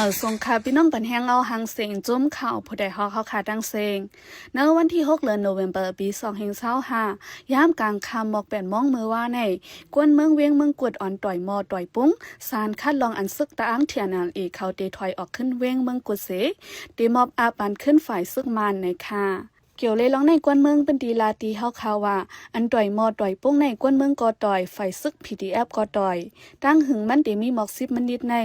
มื่อสงค่ะพี่น้องปันแหงเอาหางเสียงจุ้มข่าวผู้ใดฮอกเขาขาดังเสียงในวันที่6 เดือนโนเวมเบอร์ปี2025ยามกลางค่ำหมอก8 โมงมื้อว่าในกวนเมืองเวียงเมืองกวดอ่อนต่อยมอต่อยปุ้งสารคัดลองอันซึกตะอ้างเทียนานอีเขาเตถอยออกขึ้นเวียงเมืองกวดเสตีมอบอาปันขึ้นฝ่ายซึกมานในค่ะเกี่ยวเลยร้องในกวนเมืองเป็นดีลาตีเฮาข่าวว่าอันต่อยมอต่อยปุ้งในกวนเมืองกอต่อยฝ่ายซึก PDF กอต่อยตั้งหึงมันตีมีหมอก10มันนิดใน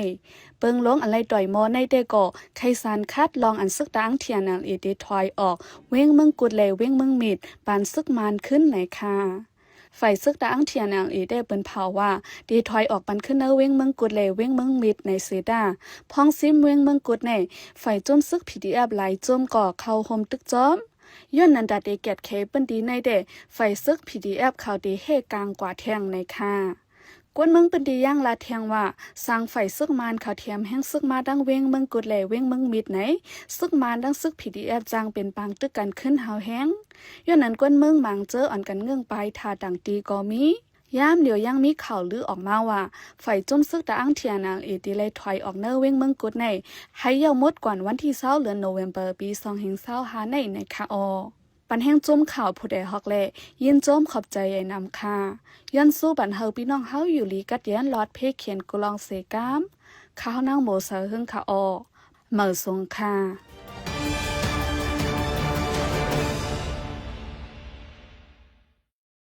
เปิงลงอะไรต่อยมอในเตก็ไขสารคัดลองอันซึกตางเทียนางเอเดถอยออกเว้งเมืองกุดเลเว้งเมืองมิดปานซึกมานขึ้นไหนค่ะฝ่ายซึกตางเทียนางเอได้เปิ้นเผาว่าดีถอยออกปันขึ้นเนเว้งเมืองกุดเลเว้งเมืองมิดในเซดาพองซิมเว้งเมืองกุดในฝ่ายจมซึก PDF หลายจมก่อเข้าโฮมตึกจอมย้อนนันดาเดเกตเคเปิ้นดีในเดไฟซึก PDF เขาดีเฮกลางกว่าแทงในค่ะกวนเมืองเป็นดีย่างลาเทียงว่าสร้างไฟซึกมานเขาเทียมแห้งซึกมาดังเว้งเมืองกุดแหล่เว้งเมืองมิดไหนซึกมานดังซึก PDF จางเป็นปางตึกกันขึ้นหาวแห้งย้อนนั้นกวนเมืองหมางเจออ่อนกันเงื่องไปทาดังตีก็มียามเดี๋ยวยังมีข่าวลือออกมาว่าไฟจุ่มซึกตะอังเทียนางเอติเลยถอยออกเนอเว้งเมืองกุดในให้เยาหมดก่อนวันที่20 เดือนโนเวมเบอร์ปี2025ในค่ะออปันแห้งจมข่าวผู้ใดฮอกแลยินจมขอบใจใหญ่นำค่ะย้อนสู้บันเฮาพี่น้องเฮาอยู่ลีกัดยันลอดเพเขียนกุลองเสกามข้าวนางโมเสอหึงค่ะออเหมือสงค่ะ